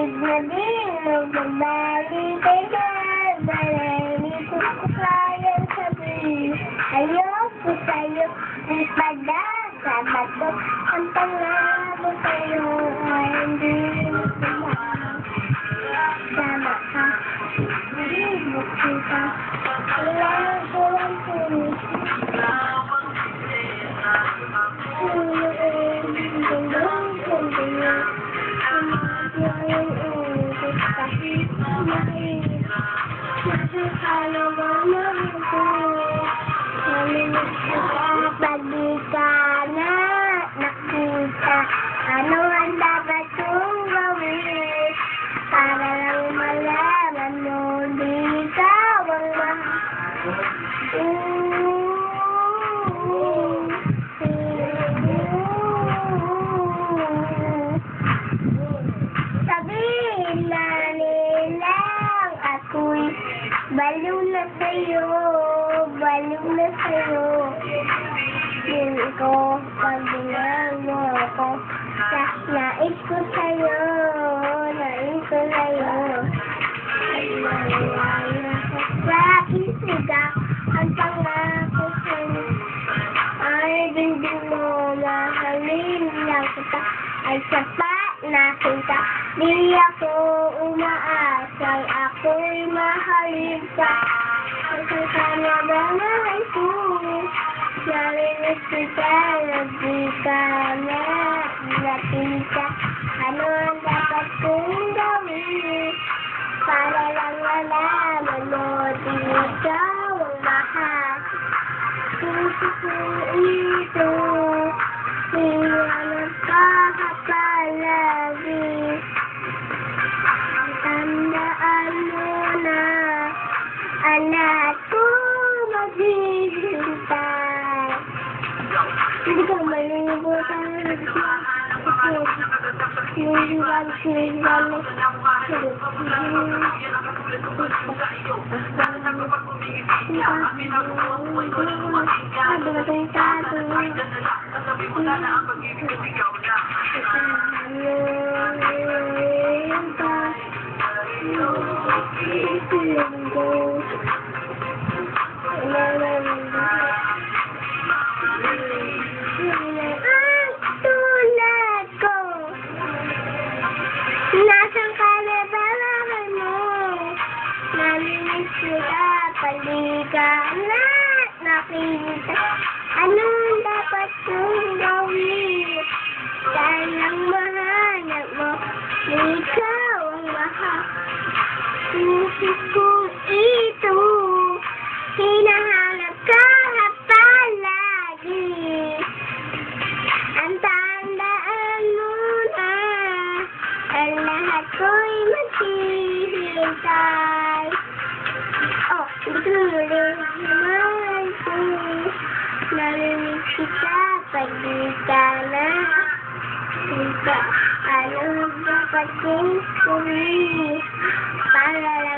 Narinig na din, nagbabalik ka na, narinig ko kayang sabihin. Ayoko sa'yo, ispada sa bato, ang pangako sa'yo ay hindi mo sumama. Sama ka, narinig kita, kailangan ko ang tulis. Pag di ka na nakita, ano ang dapat kong gawin para lang malaman mo di ikaw ang sabihin na nilang ako'y baliw na sa'yo, baliw na sa'yo. Hindi ko pag ginang mo ako, nais ko sa'yo, nais ko sa'yo. At nawala ko sa isiga, ang pangako sa'yo. Ay, hindi mo mahalin lang kita, ay sapat na kita. Di ako umaasal, ako'y mahalin ka. Kasi sana ba naman ko, narinig kita, di ka na nakita. Ano ang dapat kong gawin para lang malaman mo di ikaw ang mahal. Puso ko ito, hiwanag ka palagi. Tandaan mo na, anak ko maghihintay. Hindi ko malilimutan nasaan ka na ba lakay mo? Nalinis sila, palika na nakita. Anong dapat kong gawin? Sanang mahanap mo, ikaw ang mahal. Puso kong ito, hinahanap ka palagi. Ang tandaan mo na, ang lahat ko'y maghihintay. Oh, hindi ko muli naman ko. Narinig kita, pag di ka na kita. Ano dapat kong gawin para